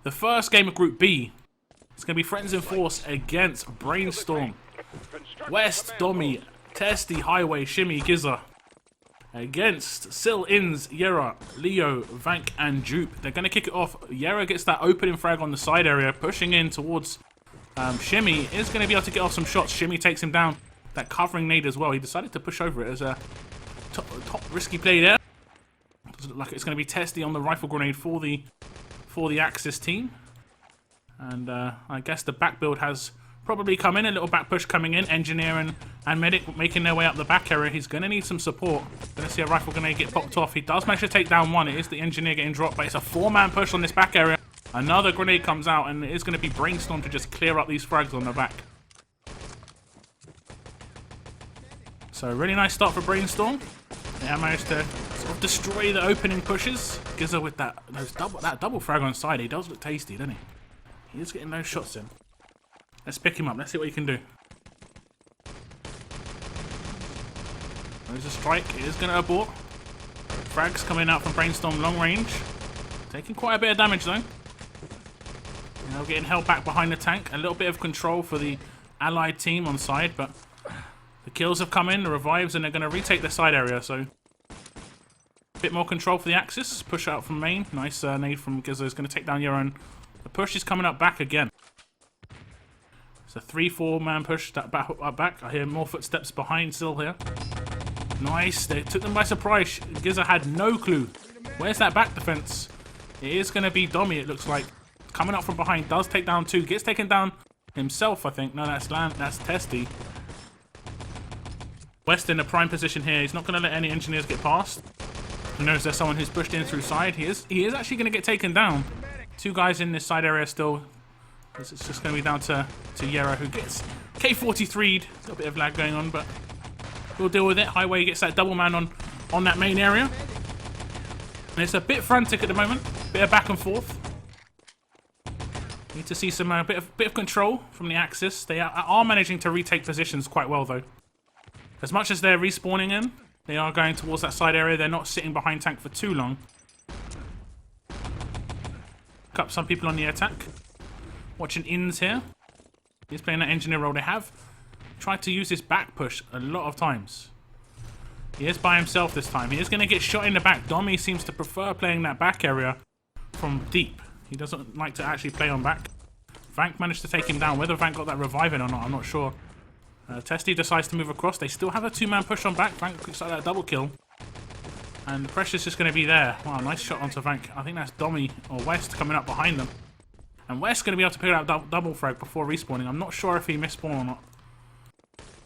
the first game of Group B. It's going to be Friends in Force against Brainstorm. West, Domi, Testy, Highway, Shimmy, Gizza. Against Sil, Inns, Yera, Leo, Vank, and Jupe. They're going to kick it off. Yera gets that opening frag on the side area, pushing in towards Shimmy. Is going to be able to get off some shots. Shimmy takes him down. That covering nade as well. He decided to push over it as a top risky play there. Doesn't look like it's going to be Testy on the rifle grenade for the Axis team. And I guess the back build has probably come in. A little back push coming in. Engineer and Medic making their way up the back area. He's going to need some support. Going to see a rifle grenade get popped off. He does manage to take down one. It is the Engineer getting dropped, but it's a 4-man push on this back area. Another grenade comes out, and it is going to be Brainstorm to just clear up these frags on the back. So really nice start for Brainstorm. They have managed to sort of destroy the opening pushes. Gizza with that double frag on side. He does look tasty, doesn't he? He is getting those shots in. Let's pick him up. Let's see what he can do. There's a strike. It is going to abort. Frags coming out from Brainstorm long range. Taking quite a bit of damage though. Now getting held back behind the tank. A little bit of control for the allied team on side, but the kills have come in, the revives, and they're going to retake the side area. So a bit more control for the Axis. Push out from main. Nice nade from Gizza is going to take down Euron. The push is coming up back again. It's a 3-4 man push that back. I hear more footsteps behind still here. Nice. They took them by surprise. Gizza had no clue. Where's that back defense? It is going to be Domi, it looks like. Coming up from behind. Does take down 2. Gets taken down himself, I think. No, that's Testy. West in a prime position here. He's not going to let any engineers get past. He knows there's someone who's pushed in through side. He is actually going to get taken down. 2 guys in this side area still. It's just going to be down to Yera, who gets K43'd. A little bit of lag going on, but we'll deal with it. Highway gets that double man on that main area. And it's a bit frantic at the moment. Bit of back and forth. Need to see some bit of control from the Axis. They are managing to retake positions quite well though. As much as they're respawning in, they are going towards that side area. They're not sitting behind tank for too long. Pick up some people on the attack. Watching Inns here. He's playing that engineer role. They have tried to use this back push a lot of times. He is by himself this time. He is going to get shot in the back. Domi seems to prefer playing that back area from deep. He doesn't like to actually play on back. Vank managed to take him down. Whether Vank got that reviving or not, I'm not sure. Testy decides to move across. They still have a 2-man push on back. Vank picks up that double kill. And the pressure's just going to be there. Wow, nice shot onto Vank. I think that's Domi or West coming up behind them. And West's going to be able to pick out double frag before respawning. I'm not sure if he misspawned or not.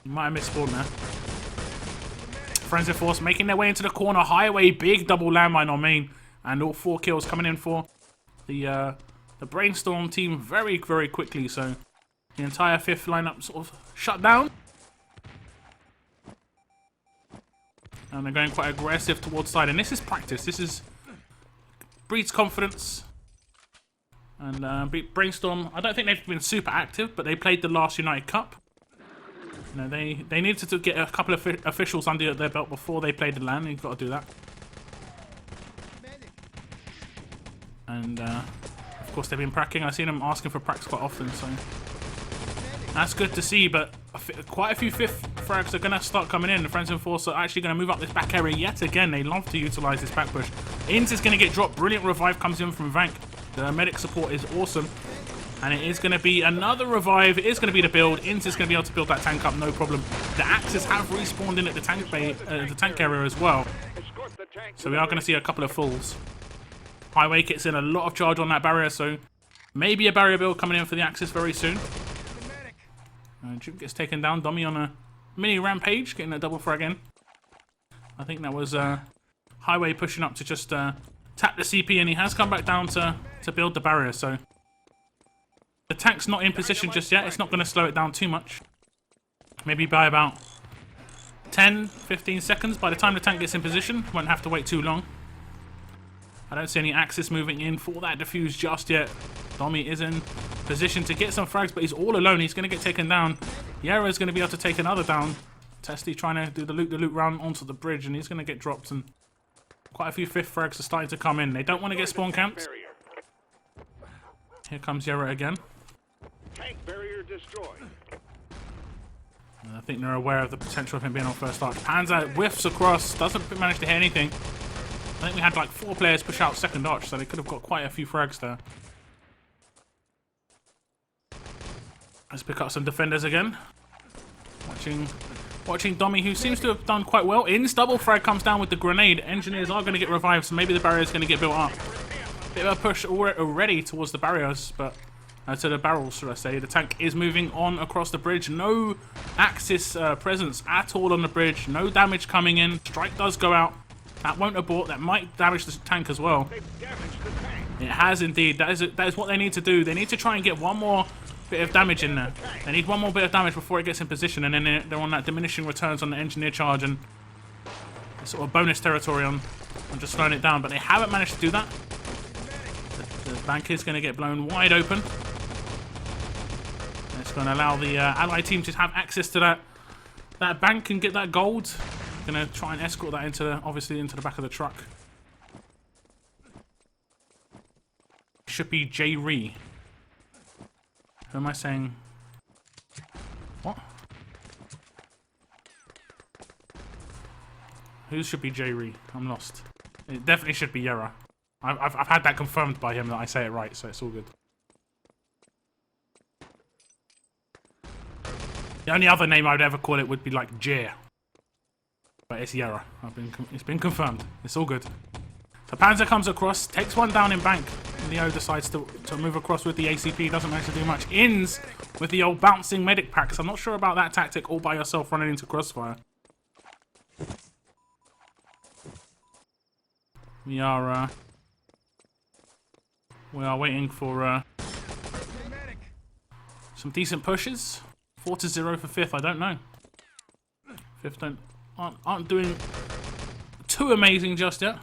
He might have misspawned there. Friends in Force making their way into the corner. Highway, big double landmine on main. And all 4 kills coming in for the Brainstorm team very, very quickly. So the entire FIF lineup sort of shut down. And they're going quite aggressive towards side. And this is practice. This breeds confidence. And Brainstorm, I don't think they've been super active, but they played the last United Cup. You know, they needed to get a couple of officials under their belt before they played the LAN. You've got to do that. And of course they've been pracking. I've seen them asking for practice quite often, so that's good to see. But quite a few FIF frags are going to start coming in. The Friends in Force are actually going to move up this back area yet again. They love to utilise this back push. Inns is going to get dropped. Brilliant revive comes in from Vank. The medic support is awesome. And it is going to be another revive. It is going to be the build. Inns is going to be able to build that tank up, no problem. The Axis have respawned in at the tank bay, the tank area as well. So we are going to see a couple of falls. Highway gets in a lot of charge on that barrier, so maybe a barrier build coming in for the Axis very soon. Juke gets taken down. Domi on a mini rampage, getting a double frag in. I think that was Highway pushing up to just tap the CP, and he has come back down to build the barrier, so the tank's not in position just yet. It's not going to slow it down too much. Maybe by about 10-15 seconds. By the time the tank gets in position, won't have to wait too long. I don't see any Axis moving in for that defuse just yet. Domi is in position to get some frags, but he's all alone. He's going to get taken down. Yera is going to be able to take another down. Testy trying to do the loop round onto the bridge, and he's going to get dropped. And quite a few FIF frags are starting to come in. They don't want to get spawn camped. Here comes Yera again. Tank barrier destroyed. And I think they're aware of the potential of him being on first arch. Panzer whiffs across, doesn't manage to hit anything. I think we had like 4 players push out second arch, so they could have got quite a few frags there. Let's pick up some defenders again. Watching Dommy, who seems to have done quite well. In's double frag comes down with the grenade. Engineers are going to get revived, so maybe the barrier is going to get built up. Bit of a push already towards the barriers, but to the barrels, should I say. The tank is moving on across the bridge. No Axis presence at all on the bridge. No damage coming in. Strike does go out. That won't abort. That might damage the tank as well. It has indeed. That is what they need to do. They need to try and get one more bit of damage in there. They need one more bit of damage before it gets in position, and then they're on that diminishing returns on the engineer charge and sort of bonus territory on just slowing it down. But they haven't managed to do that. The bank is going to get blown wide open. It's going to allow the ally team to have access to that bank and get that gold. Going to try and escort that obviously into the back of the truck. Should be J. Ree. Who am I saying? What? Who should be J. Ree? I'm lost. It definitely should be Yera. I've had that confirmed by him that I say it right, so it's all good. The only other name I would ever call it would be like Jer. But it's Yera. It's been confirmed. It's all good. So Panzer comes across, takes one down in bank. Leo decides to move across with the ACP, doesn't manage to do much. Ins with the old bouncing medic packs. I'm not sure about that tactic all by yourself running into Crossfire. We are waiting for some decent pushes. 4-0 for FIF, I don't know. FIF aren't doing too amazing just yet.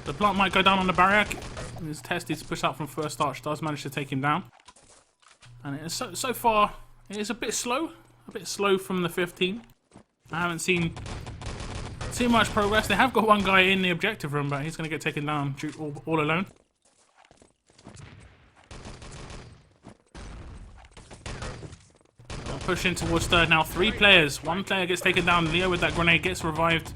The plant might go down on the barrier. His test is to push out from first arch, does manage to take him down. And it is so far, it is a bit slow from the 15. I haven't seen too much progress. They have got one guy in the objective room, but he's going to get taken down all alone. They'll push in towards third now. 3 players. 1 player gets taken down. Leo with that grenade gets revived.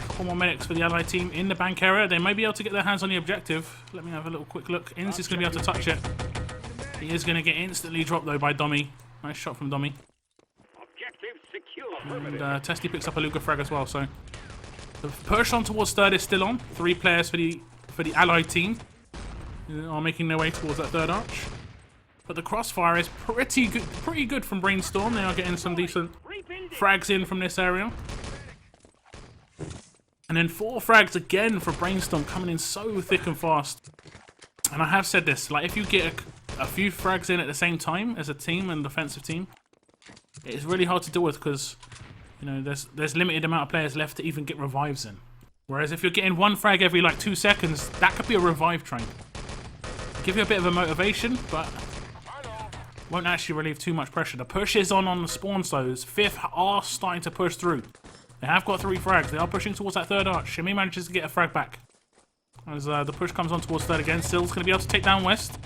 A couple more medics for the allied team in the bank area. They may be able to get their hands on the objective. Let me have a little quick look. Inns is going to be able to touch it. He is going to get instantly dropped though by Dommy. Nice shot from Dommy. And Testy picks up a Luger frag as well, so the push on towards third is still on. 3 players for the allied team are making their way towards that third arch. But the crossfire is pretty good from BRAINSTORM. They are getting some decent frags in from this area. And then 4 frags again for BRAINSTORM, coming in so thick and fast. And I have said this, like if you get a few frags in at the same time as a team and defensive team, it's really hard to deal with because, you know, there's limited amount of players left to even get revives in. Whereas if you're getting 1 frag every like 2 seconds, that could be a revive train. Give you a bit of a motivation, but won't actually relieve too much pressure. The push is on the spawn slows. FIF are starting to push through. They have got 3 frags. They are pushing towards that third arch. Shimmy manages to get a frag back. As the push comes on towards third again. Still's going to be able to take down West.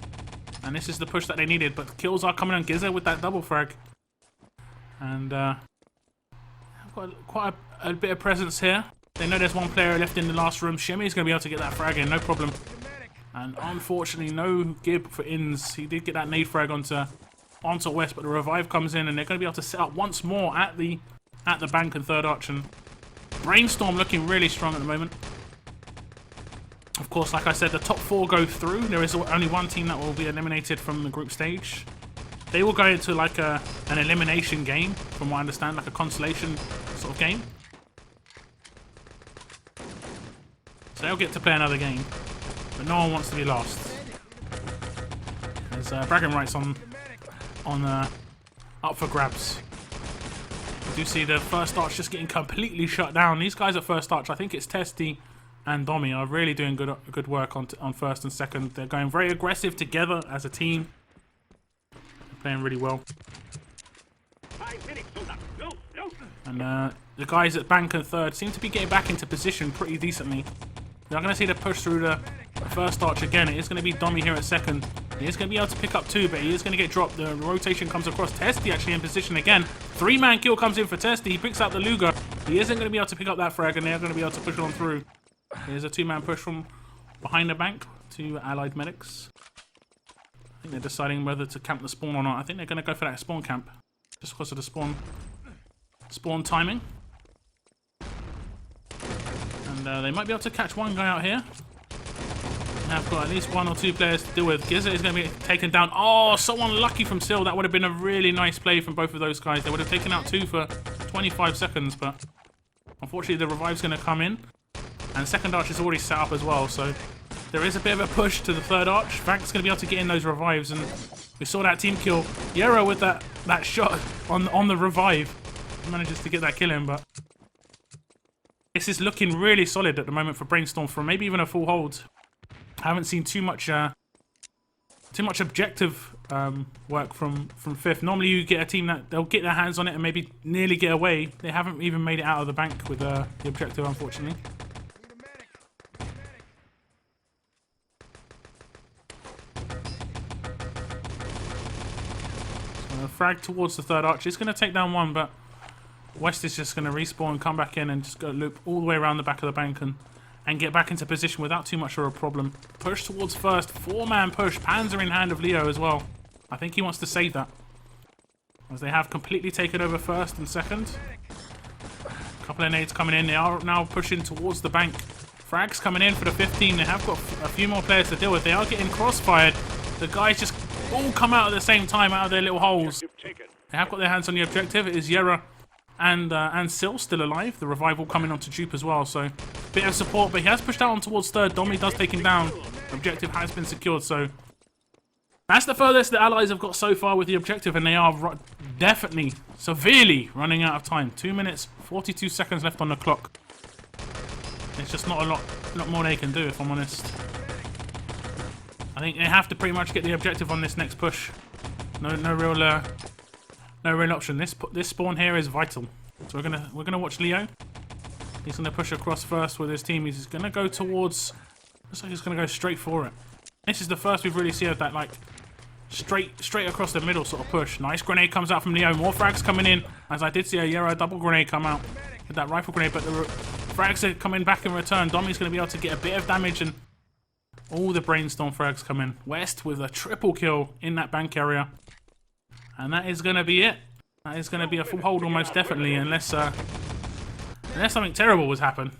And this is the push that they needed. But kills are coming on Giza with that double frag. And I've got quite a bit of presence here. They know there's 1 player left in the last room. Shimmy's going to be able to get that frag in, no problem. And unfortunately, no gib for Inns. He did get that nade frag onto West, but the revive comes in, and they're going to be able to set up once more at the bank and third arch. And BRAINSTORM looking really strong at the moment. Of course, like I said, the top 4 go through. There is only 1 team that will be eliminated from the group stage. They will go into like an elimination game, from what I understand, like a consolation sort of game. So they'll get to play another game, but no one wants to be lost. There's bragging rights on up for grabs. You do see the first arch just getting completely shut down. These guys at first arch, I think it's Testy and Dommy, are really doing good work on first and second. They're going very aggressive together as a team. Playing really well. And the guys at bank and third seem to be getting back into position pretty decently. You're not going to see the push through the first arch again. It is going to be Dommy here at second. He is going to be able to pick up two, but he is going to get dropped. The rotation comes across. Testy actually in position again. 3-man kill comes in for Testy. He picks out the Luger. He isn't going to be able to pick up that frag, and they're going to be able to push on through. Here's a 2-man push from behind the bank to Allied medics. I think they're deciding whether to camp the spawn or not. I think they're going to go for that spawn camp, just because of the spawn timing. And they might be able to catch one guy out here. I've got at least 1 or 2 players to deal with. Gizzard is going to be taken down. Oh, so unlucky from Sil. That would have been a really nice play from both of those guys. They would have taken out 2 for 25 seconds, but unfortunately the revive's going to come in. And second arch is already set up as well, so there is a bit of a push to the third arch. Frank's going to be able to get in those revives, and we saw that team kill. Yero with that shot on the revive. He manages to get that kill in, but this is looking really solid at the moment for Brainstorm for maybe even a full hold. I haven't seen too much objective work from FIF. Normally you get a team that they'll get their hands on it and maybe nearly get away. They haven't even made it out of the bank with the objective, unfortunately. So frag towards the third arch. It's going to take down one, but West is just going to respawn, come back in, and just go loop all the way around the back of the bank and get back into position without too much of a problem. Push towards first. 4-man push. Panzer in hand of Leo as well. I think he wants to save that, as they have completely taken over first and second. A couple of nades coming in. They are now pushing towards the bank. Frags coming in for the 15. They have got a few more players to deal with. They are getting crossfired. The guys just all come out at the same time out of their little holes. They have got their hands on the objective. It is Yera and Sil still alive. The revival coming onto Dupe as well, so bit of support, but he has pushed out on towards third. Dommy does take him down. The objective has been secured, so that's the furthest the Allies have got so far with the objective, and they are definitely severely running out of time. 2 minutes 42 seconds left on the clock. It's just not a lot more they can do, if I'm honest. I think they have to pretty much get the objective on this next push. No real option. This spawn here is vital. So we're gonna watch Leo. He's gonna push across first with his team. He's gonna go towards. Looks like he's gonna go straight for it. This is the first we've really seen of that, like straight across the middle sort of push. Nice grenade comes out from Leo. More frags coming in, as I did see a Yero double grenade come out with that rifle grenade. But the frags are coming back in return. Dommy's gonna be able to get a bit of damage, and all the Brainstorm frags come in. West with a triple kill in that bank area. And that is going to be it. That is going to be a full hold almost definitely, unless something terrible would happen.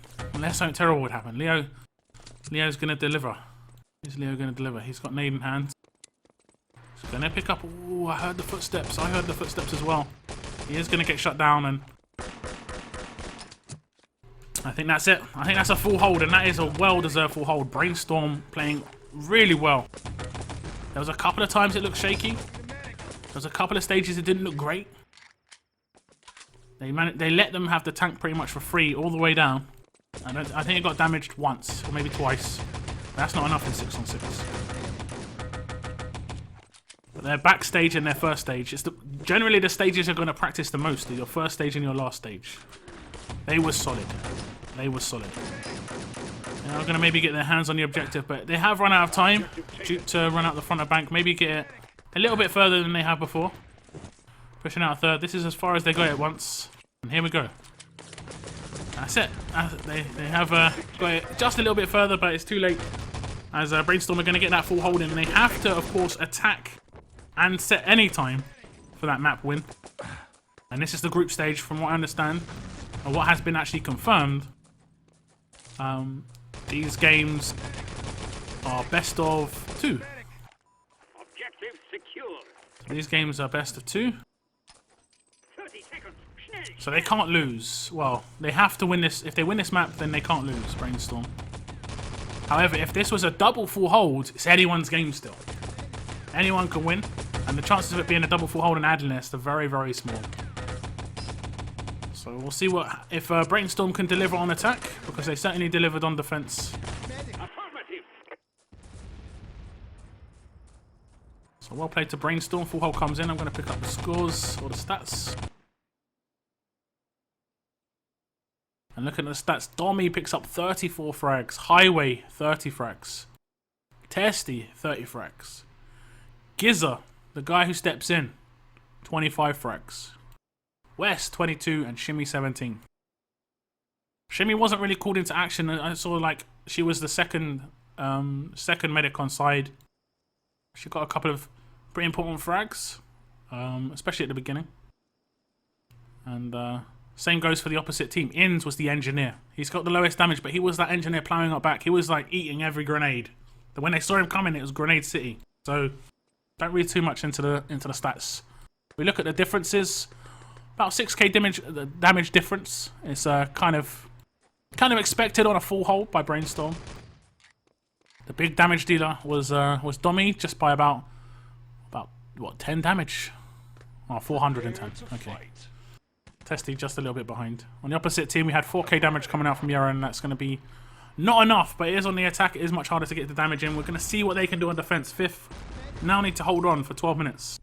Leo's going to deliver. Is Leo going to deliver? He's got nade in hand. He's going to pick up. Oh, I heard the footsteps. I heard the footsteps as well. He is going to get shut down, and I think that's it. I think that's a full hold, and that is a well-deserved full hold. Brainstorm playing really well. There was a couple of times it looked shaky. There was a couple of stages it didn't look great. They let them have the tank pretty much for free all the way down. I think it got damaged once, or maybe twice. That's not enough in 6on6. But their backstage and their first stage, generally the stages you're going to practice the most are your first stage and your last stage. They were solid. They were solid. They are going to maybe get their hands on the objective, but they have run out of time. Dupe to run out the front of bank, maybe get it a little bit further than they have before. Pushing out third. This is as far as they got it once. And here we go. That's it. They have got it just a little bit further, but it's too late. As Brainstorm are going to get that full hold in. They have to, of course, attack and set any time for that map win. And this is the group stage, from what I understand. Or what has been actually confirmed. These games are best of 2. These games are best of 2. So they can't lose. Well, they have to win this. If they win this map, then they can't lose, Brainstorm. However, if this was a double full hold, it's anyone's game still. Anyone can win. And the chances of it being a double full hold and adding this are very, very small. So we'll see if Brainstorm can deliver on attack, because they certainly delivered on defense. So well played to Brainstorm. Full hold comes in. I'm going to pick up the scores or the stats. And looking at the stats, Dommy picks up 34 frags. Highway, 30 frags. Testy, 30 frags. Gizzer, the guy who steps in, 25 frags. West, 22, and Shimmy, 17. Shimmy wasn't really called into action. I saw like she was the second medic on side. She got a couple of pretty important frags, especially at the beginning. And same goes for the opposite team. Inns was the engineer. He's got the lowest damage, but he was that engineer plowing up back. He was like eating every grenade. But when they saw him coming, it was Grenade City. So don't read too much into the stats. We look at the differences. About 6k damage difference. It's kind of expected on a full hold by BRAINSTORM. The big damage dealer was Dommy, just by about what, 10 damage? Oh, 410. Okay. Testy just a little bit behind. On the opposite team, we had 4k damage coming out from Yara, and that's going to be not enough, but it is on the attack. It is much harder to get the damage in. We're going to see what they can do on defense. FIF now need to hold on for 12 minutes.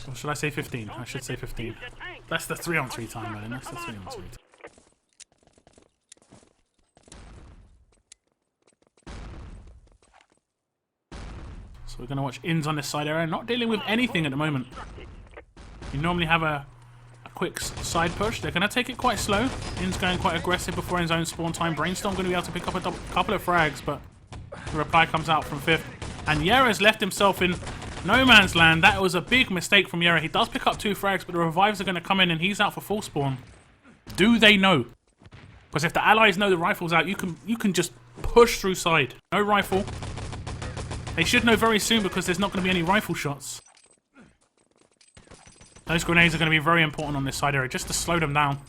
Or should I say 15? I should say 15. That's the 3-on-3 time, man. That's the 3-on-3 time. So we're going to watch Inns on this side area. Not dealing with anything at the moment. You normally have a quick side push. They're going to take it quite slow. Inns going quite aggressive before his own spawn time. BRAINSTORM going to be able to pick up a couple of frags, but the reply comes out from FIF. And Yara's left himself in no man's land. That was a big mistake from Yara. He does pick up 2 frags, but the revives are going to come in and he's out for full spawn. Do they know? Because if the allies know the rifle's out, you can just push through side. No rifle. They should know very soon because there's not going to be any rifle shots. Those grenades are going to be very important on this side area just to slow them down.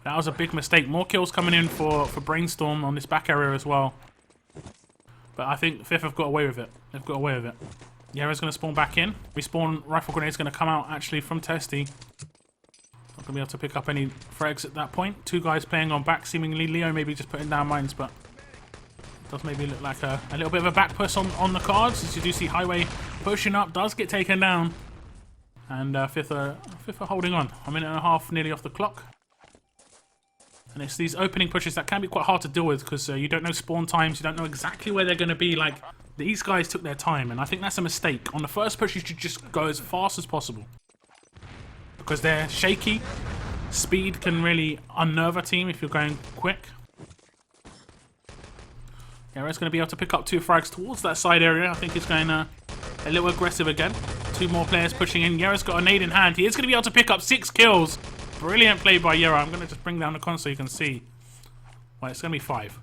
That was a big mistake. More kills coming in for BRAINSTORM on this back area as well. But I think FIF have got away with it. They've got away with it. Yara's going to spawn back in. Respawn rifle grenade's going to come out actually from Testy. Not going to be able to pick up any frags at that point. 2 guys playing on back. Seemingly Leo maybe just putting down mines, but it does maybe look like a little bit of a back push on the cards. As you do see Highway pushing up, does get taken down. And FIF are holding on. A minute and a half nearly off the clock. And it's these opening pushes that can be quite hard to deal with because you don't know spawn times. You don't know exactly where they're going to be. Like, these guys took their time, and I think that's a mistake. On the first push, you should just go as fast as possible. Because they're shaky. Speed can really unnerve a team if you're going quick. Yara's going to be able to pick up 2 frags towards that side area. I think he's going a little aggressive again. 2 more players pushing in. Yara's got a nade in hand. He is going to be able to pick up 6 kills. Brilliant play by Yara. I'm going to just bring down the con so you can see. Well, it's going to be 5.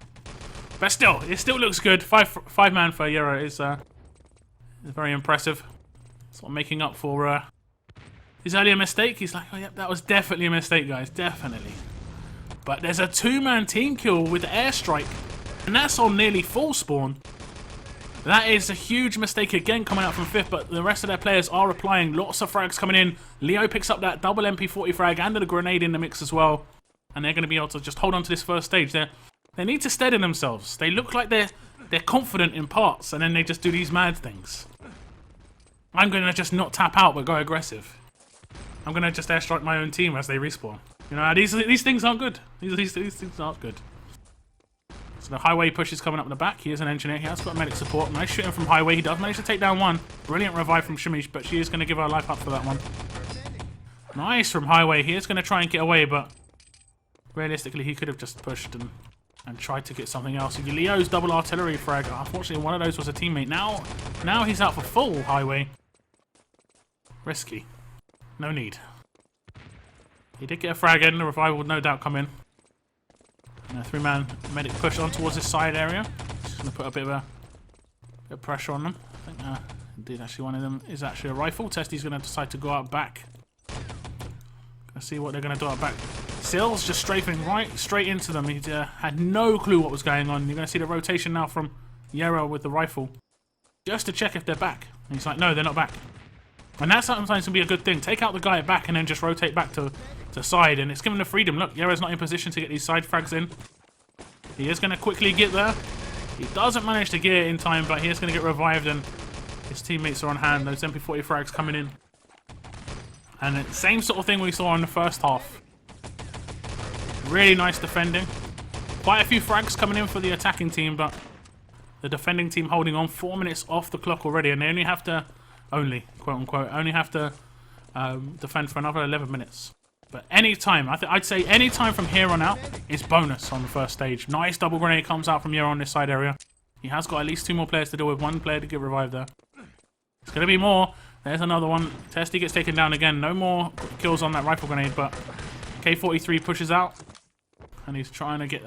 But still, it still looks good. 5 man for Yara is very impressive. Sort of making up for his earlier mistake. He's like, oh yeah, that was definitely a mistake, guys. Definitely. But there's a 2-man team kill with the airstrike. And that's on nearly full spawn. That is a huge mistake again coming out from FIF, but the rest of their players are replying. Lots of frags coming in. Leo picks up that double MP40 frag and a grenade in the mix as well. And they're going to be able to just hold on to this first stage. They need to steady themselves. They look like they're confident in parts, and then they just do these mad things. I'm going to just not tap out but go aggressive. I'm going to just airstrike my own team as they respawn. You know, these things aren't good. These things aren't good. So the Highway push is coming up in the back. He is an engineer. He has got medic support. Nice shooting from Highway. He does manage to take down 1. Brilliant revive from Shimish, but she is going to give her life up for that one. Nice from Highway. He is going to try and get away, but realistically he could have just pushed and tried to get something else. Leo's double artillery frag. Unfortunately, one of those was a teammate. Now he's out for full Highway. Risky. No need. He did get a frag in. The revival would no doubt come in. And a 3-man medic push on towards this side area. Just going to put a bit of pressure on them. I think indeed actually one of them is actually a rifle. Testy's going to decide to go out back. Going to see what they're going to do out back. Sills just strafing right straight into them. He had no clue what was going on. You're going to see the rotation now from Yara with the rifle. Just to check if they're back. And he's like, no, they're not back. And that sometimes can be a good thing. Take out the guy at back and then just rotate back to side. And it's given the freedom. Look, Yara's not in position to get these side frags in. He is going to quickly get there. He doesn't manage to get it in time, but he is going to get revived and his teammates are on hand. Those MP40 frags coming in. And the same sort of thing we saw in the first half. Really nice defending. Quite a few frags coming in for the attacking team, but the defending team holding on. 4 minutes off the clock already, and they only have to, quote unquote, defend for another 11 minutes. But any time, I'd say any time from here on out is bonus on the first stage. Nice double grenade comes out from here on this side area. He has got at least 2 more players to deal with. 1 player to get revived there. It's going to be more. There's another one. Testy gets taken down again. No more kills on that rifle grenade, but K43 pushes out. And he's trying to get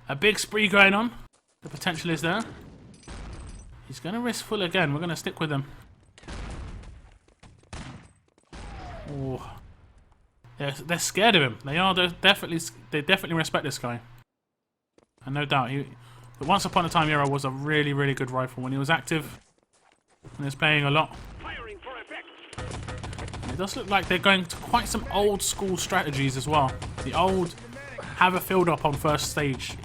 a big spree going on. The potential is there. He's going to risk full again. We're going to stick with him. Oh. They're scared of him. They definitely respect this guy. And no doubt, the Once Upon a Time era was a really, really good rifle when he was active. And he was playing a lot. It does look like they're going to quite some old school strategies as well. The old have a field up on first stage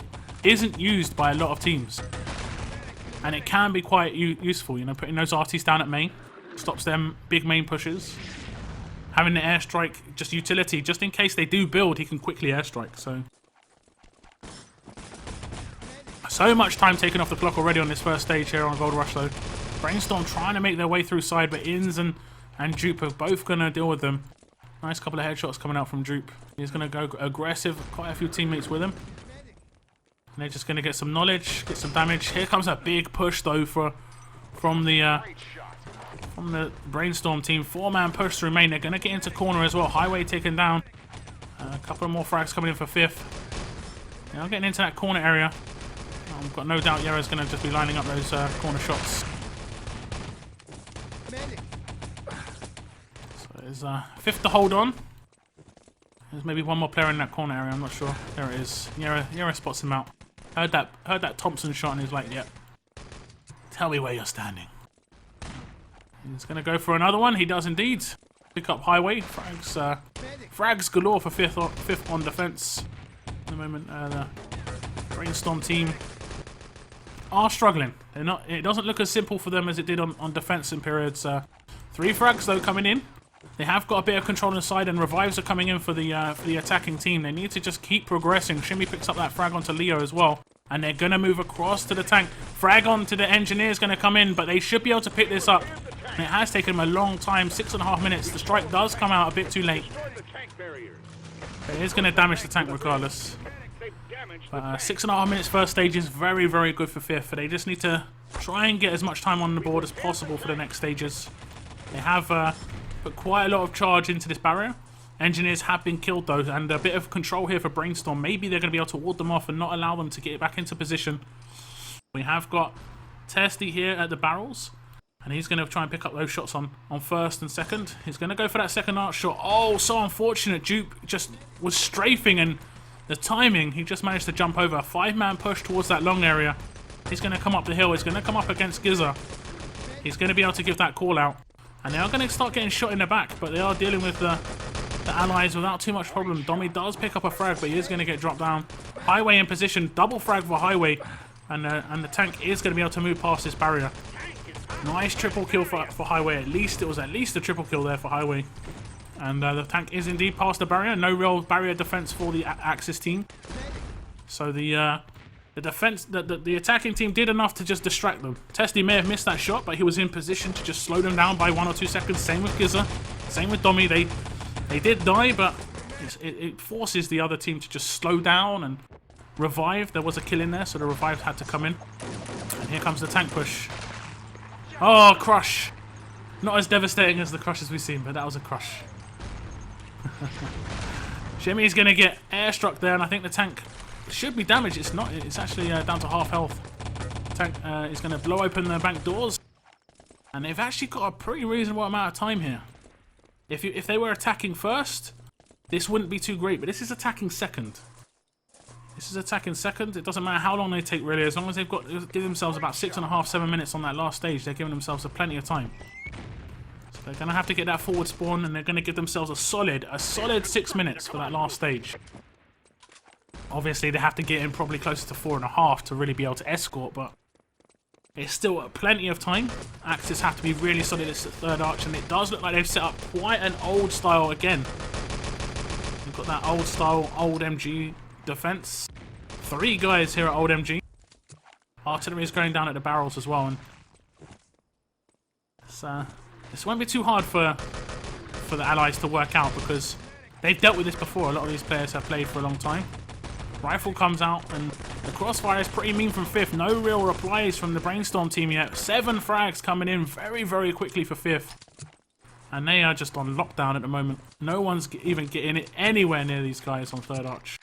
isn't used by a lot of teams. And it can be quite useful, you know, putting those RTs down at main. Stops them big main pushes. Having the airstrike, just utility, just in case they do build, he can quickly airstrike, so much time taken off the clock already on this first stage here on Gold Rush though. BRAINSTORM trying to make their way through side, but Inns and Droop are both going to deal with them. Nice couple of headshots coming out from Droop. He's going to go aggressive, quite a few teammates with him. And they're just going to get some knowledge, get some damage. Here comes a big push though from the BRAINSTORM team. 4-man push to remain. They're going to get into corner as well. Highway taken down. A couple of more frags coming in for FIF. They are getting into that corner area. I've got no doubt Yera's going to just be lining up those corner shots. So there's FIF to hold on. There's maybe one more player in that corner area. I'm not sure. There it is. Yera spots him out. Heard that Thompson shot and he's like, "Yep. Tell me where you're standing." He's going to go for another one. He does indeed. Pick up Highway. Frags galore for FIF on defense. At the moment, the BRAINSTORM team are struggling. They're not. It doesn't look as simple for them as it did on defense in periods. 3 frags though coming in. They have got a bit of control inside, and revives are coming in for the attacking team. They need to just keep progressing. Shimmy picks up that frag onto Leo as well. And they're going to move across to the tank. Frag on to the engineer's going to come in, but they should be able to pick this up. And it has taken them a long time, 6.5 minutes. The strike does come out a bit too late. It is going to damage the tank regardless. 6.5 minutes first stage is very, very good for FIF. They just need to try and get as much time on the board as possible for the next stages. They have put quite a lot of charge into this barrier. Engineers have been killed though, and a bit of control here for BRAINSTORM. Maybe they're going to be able to ward them off and not allow them to get back into position. We have got Testy here at the barrels, and he's going to try and pick up those shots on first and second. He's going to go for that second arc shot. Oh, so unfortunate. Dupe just was strafing, and the timing, he just managed to jump over. 5-man push towards that long area. He's going to come up the hill. He's going to come up against Giza. He's going to be able to give that call out. And they are going to start getting shot in the back, but they are dealing with the allies without too much problem. Dommy does pick up a frag, but he is going to get dropped down. Highway in position. Double frag for Highway. And the tank is going to be able to move past this barrier. Nice triple kill for Highway. It was at least a triple kill there for Highway. And the tank is indeed past the barrier. No real barrier defense for the Axis team. So the defense, the attacking team did enough to just distract them. Testy may have missed that shot, but he was in position to just slow them down by 1 or 2 seconds. Same with Giza. Same with Dommy. They did die, but it forces the other team to just slow down and revive. There was a kill in there, so the revive had to come in. And here comes the tank push. Oh, crush. Not as devastating as the crushes we've seen, but that was a crush. Jimmy's going to get airstruck there, and I think the tank should be damaged. It's not. It's actually down to half health. Tank is going to blow open the bank doors, and they've actually got a pretty reasonable amount of time here. If they were attacking first, this wouldn't be too great, but this is attacking second. This is attacking second. It doesn't matter how long they take, really, as long as they've got give themselves about 6.5, 7 minutes on that last stage. They're giving themselves plenty of time. So they're going to have to get that forward spawn, and they're going to give themselves a solid 6 minutes for that last stage. Obviously, they have to get in probably closer to 4.5 to really be able to escort, but It's still plenty of time. Axis have to be really solid this third arch, and it does look like they've set up quite an old style again. They've got that old style, old MG defense. 3 guys here at old MG. Artillery is going down at the barrels as well, and this won't be too hard for the Allies to work out because they've dealt with this before. A lot of these players have played for a long time. Rifle comes out, and the crossfire is pretty mean from FIF. No real replies from the Brainstorm team yet. 7 frags coming in very, very quickly for FIF. And they are just on lockdown at the moment. No one's even getting it anywhere near these guys on third arch.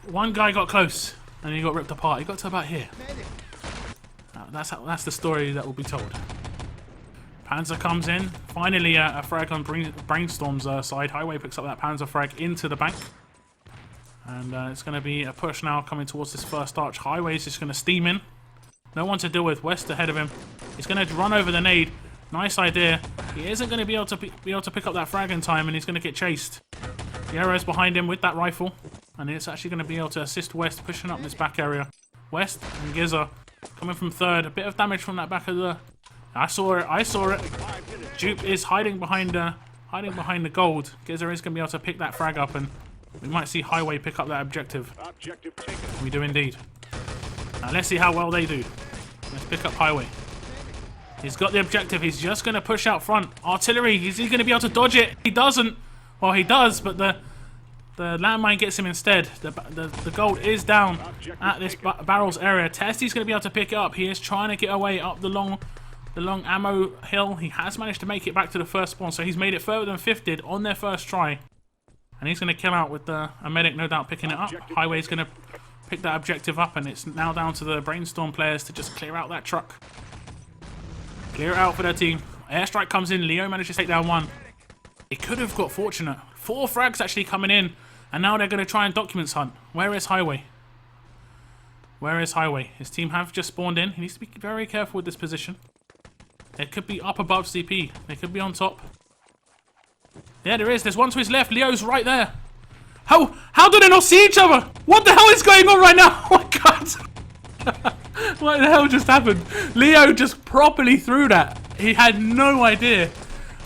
One guy got close, and he got ripped apart. He got to about here. That's the story that will be told. Panzer comes in. Finally, a frag on Brainstorm's side. Highway picks up that Panzer frag into the bank. And it's going to be a push now coming towards this first arch. Highway's just going to steam in. No one to deal with. West ahead of him. He's going to run over the nade. Nice idea. He isn't going to be able to pick up that frag in time, and he's going to get chased. The arrow's behind him with that rifle, and it's actually going to be able to assist West pushing up this back area. West and Giza coming from third. A bit of damage from that back of the... I saw it. Dupe is hiding behind the gold. Giza is going to be able to pick that frag up, and we might see Highway pick up that objective. We do indeed. Now let's see how well they do. Let's pick up Highway. He's got the objective. He's just going to push out front. Artillery. Is he going to be able to dodge it? He doesn't. Well, he does, but the landmine gets him instead. The gold is down at this barrels area. Testy's going to be able to pick it up. He is trying to get away up the long ammo hill. He has managed to make it back to the first spawn, so he's made it further than FIF did on their first try. And he's going to kill out with a medic, no doubt, picking it up. Highway's going to pick that objective up, and it's now down to the Brainstorm players to just clear out that truck. Clear it out for their team. Airstrike comes in. Leo manages to take down 1. It could have got fortunate. 4 frags actually coming in, and now they're going to try and documents hunt. Where is Highway? Where is Highway? His team have just spawned in. He needs to be very careful with this position. They could be up above CP. They could be on top. Yeah, there is. There's one to his left. Leo's right there. How do they not see each other? What the hell is going on right now? Oh my god. What the hell just happened? Leo just properly threw that. He had no idea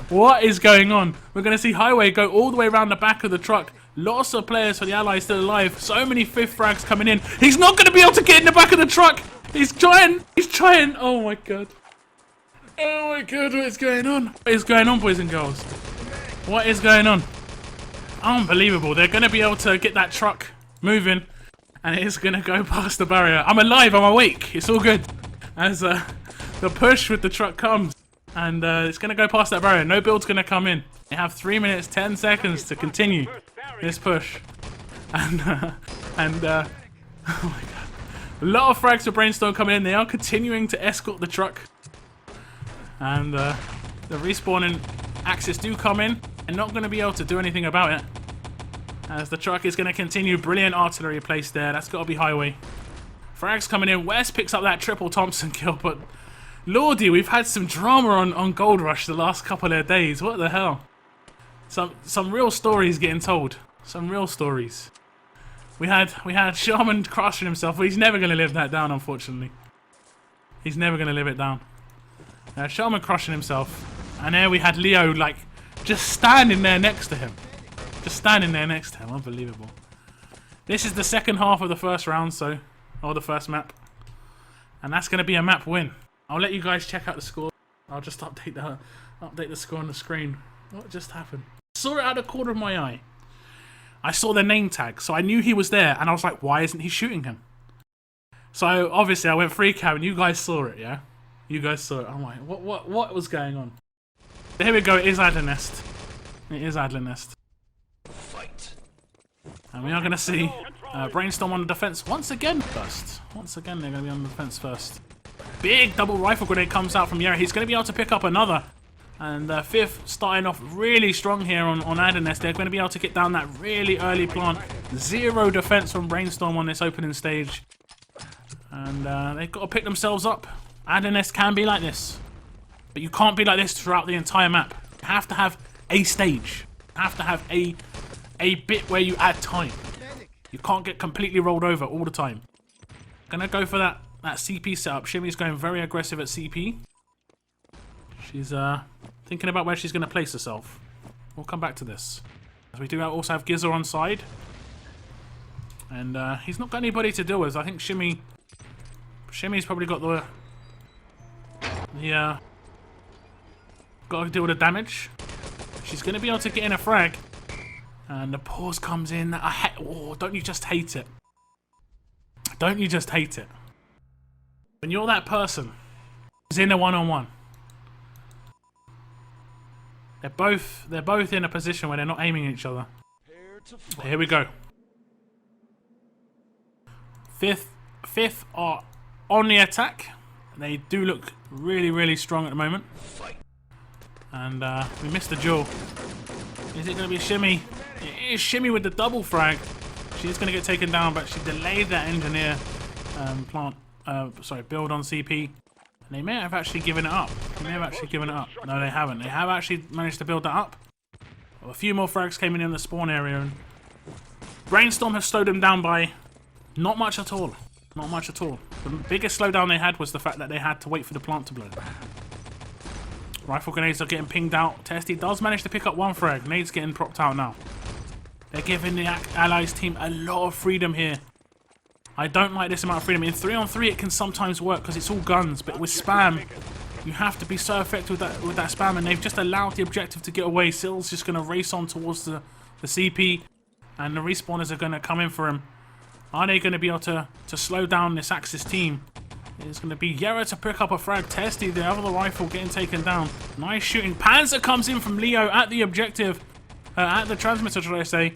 what is going on. We're going to see Highway go all the way around the back of the truck. Lots of players for the Allies still alive. So many FIF frags coming in. He's not going to be able to get in the back of the truck. He's trying. He's trying. Oh my god. Oh my god, what is going on? What is going on, boys and girls? What is going on? Unbelievable. They're going to be able to get that truck moving, and it is going to go past the barrier. I'm alive. I'm awake. It's all good. As the push with the truck comes, and it's going to go past that barrier. No build's going to come in. They have 3 minutes, 10 seconds to continue this push. And oh my god. A lot of frags for Brainstorm coming in. They are continuing to escort the truck. And the respawning Axis do come in. And not going to be able to do anything about it. As the truck is going to continue. Brilliant artillery placed there. That's got to be Highway. Frags coming in. West picks up that triple Thompson kill. But lordy, we've had some drama on Gold Rush the last couple of days. What the hell? Some real stories getting told. Some real stories. We had Shaman crushing himself. But he's never going to live that down, unfortunately. He's never going to live it down. Shaman crushing himself. And there we had Leo, like, just standing there next to him. Just standing there next to him. Unbelievable. This is the second half of the first round, or the first map. And that's going to be a map win. I'll let you guys check out the score. I'll just update the score on the screen. What just happened? I saw it out of the corner of my eye. I saw the name tag, so I knew he was there, and I was like, why isn't he shooting him? So obviously I went free cam, and you guys saw it, yeah? You guys saw it. I'm like, what was going on? But here we go. It is Adler Nest. It is Adler Nest. Fight. And we are going to see Brainstorm on the defense once again first. Once again, they're going to be on the defense first. Big double rifle grenade comes out from the area. He's going to be able to pick up another. And FIF starting off really strong here on Adler Nest. They're going to be able to get down that really early plant. 0 defense from Brainstorm on this opening stage. And they've got to pick themselves up. Adler Nest can be like this. But you can't be like this throughout the entire map. You have to have a stage. You have to have a bit where you add time. You can't get completely rolled over all the time. Gonna go for that that CP setup. Shimmy's going very aggressive at CP. She's thinking about where she's going to place herself. We'll come back to this. We do also have Giza on side. And he's not got anybody to deal with. I think Shimmy's probably got the got to deal with the damage. She's going to be able to get in a frag. And the pause comes in. Oh, don't you just hate it? Don't you just hate it? When you're that person who's in a one-on-one, they're both in a position where they're not aiming at each other. Here we go. FIF are on the attack. They do look really, really strong at the moment. And we missed the duel. Is it going to be Shimmy? It is Shimmy with the double frag. She's going to get taken down, but she delayed that engineer build on CP. And they may have actually given it up. No, they haven't. They have actually managed to build that up. Well, a few more frags came in the spawn area. And BRAINSTORM has slowed them down by not much at all. Not much at all. The biggest slowdown they had was the fact that they had to wait for the plant to blow. Rifle grenades are getting pinged out. Testy does manage to pick up one frag. Nade's getting propped out now. They're giving the Allies team a lot of freedom here. I don't like this amount of freedom. In 3-on-3 it can sometimes work because it's all guns, but with spam, you have to be so effective with that spam, and they've just allowed the objective to get away. Sill's just going to race on towards the CP, and the respawners are going to come in for him. Are they going to be able to slow down this Axis team? It's going to be Yera to pick up a frag. Testy, the other rifle, getting taken down. Nice shooting. Panzer comes in from Leo at the objective. At the transmitter, should I say.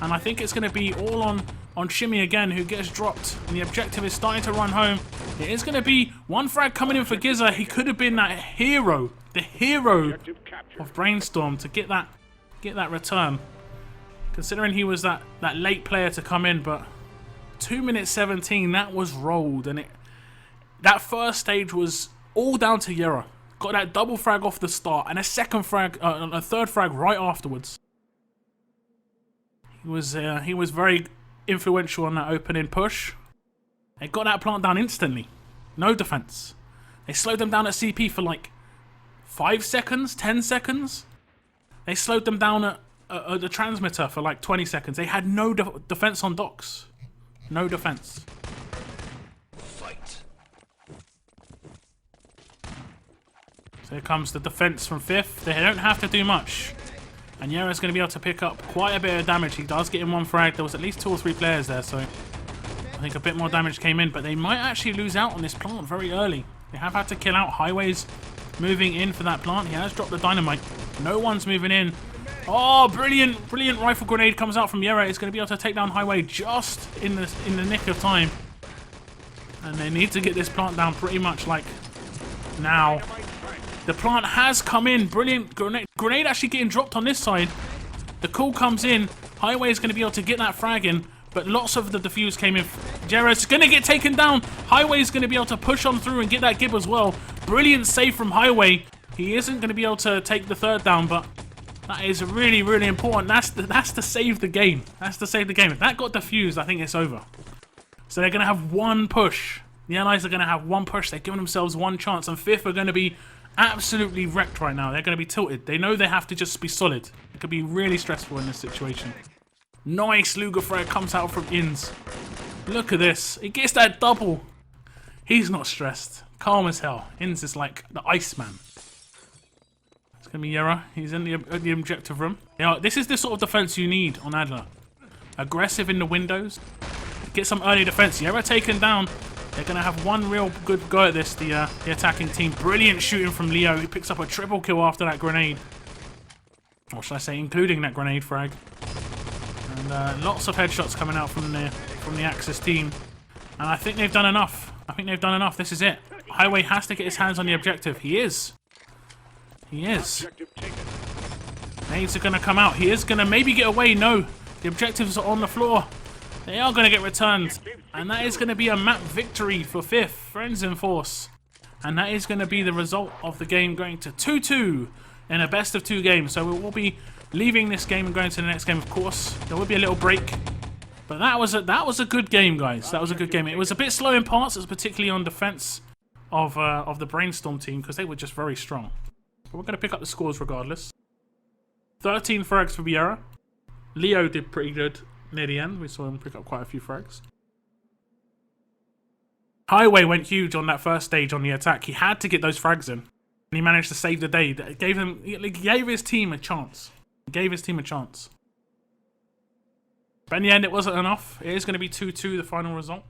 And I think it's going to be all on Shimmy again, who gets dropped. And the objective is starting to run home. It is going to be one frag coming in for Giza. He could have been that hero. The hero of BRAINSTORM to get that return. Considering he was that late player to come in, but 2 minutes 17, that was rolled. And that first stage was all down to Yera. Got that double frag off the start, and a third frag right afterwards. He was very influential on that opening push. They got that plant down instantly. No defense. They slowed them down at CP for like 5 seconds, 10 seconds. They slowed them down at the transmitter for like 20 seconds. They had no defense on docks. No defense. So here comes the defense from FIF. They don't have to do much. And Yera's going to be able to pick up quite a bit of damage. He does get in one frag. There was at least 2 or 3 players there, so I think a bit more damage came in. But they might actually lose out on this plant very early. They have had to kill out. Highway's moving in for that plant. He has dropped the dynamite. No one's moving in. Oh, brilliant, brilliant rifle grenade comes out from Yera. It's going to be able to take down Highway just in the nick of time. And they need to get this plant down pretty much like now. The plant has come in. Brilliant grenade. Grenade actually getting dropped on this side. The call comes in. Highway is going to be able to get that frag in, but lots of the defuse came in. Yera's going to get taken down. Highway is going to be able to push on through and get that gib as well. Brilliant save from Highway. He isn't going to be able to take the third down, but that is really, really important. That's to save the game. That's to save the game. If that got defused, I think it's over. So they're going to have one push. The Allies are going to have one push. They're giving themselves one chance, and FIF are going to be absolutely wrecked right now. They're going to be tilted. They know they have to just be solid. It could be really stressful in this situation. Nice Luger frag comes out from Inns. Look at this. He gets that double. He's not stressed. Calm as hell. Inns is like the Iceman. It's going to be Yera. He's in the objective room. Yeah, this is the sort of defense you need on Adler. Aggressive in the windows. Get some early defense. Yera taken down. They're going to have one real good go at this, the attacking team. Brilliant shooting from Leo. He picks up a triple kill after that grenade. Or should I say, including that grenade frag. And lots of headshots coming out from the Axis team. And I think they've done enough. This is it. Highway has to get his hands on the objective. He is. Nades are going to come out. He is going to maybe get away. No. The objectives are on the floor. They are going to get returned. And that is going to be a map victory for FIF, Friends in Force. And that is going to be the result of the game going to 2-2 in a best of 2 games. So we will be leaving this game and going to the next game, of course. There will be a little break. But that was a good game, guys. That was a good game. It was a bit slow in parts, particularly on defense of the Brainstorm team, because they were just very strong. But we're going to pick up the scores regardless. 13 frags for Vieira. Leo did pretty good near the end. We saw him pick up quite a few frags. Highway went huge on that first stage on the attack. He had to get those frags in, and he managed to save the day. He gave his team a chance. But in the end, it wasn't enough. It is going to be 2-2, the final result.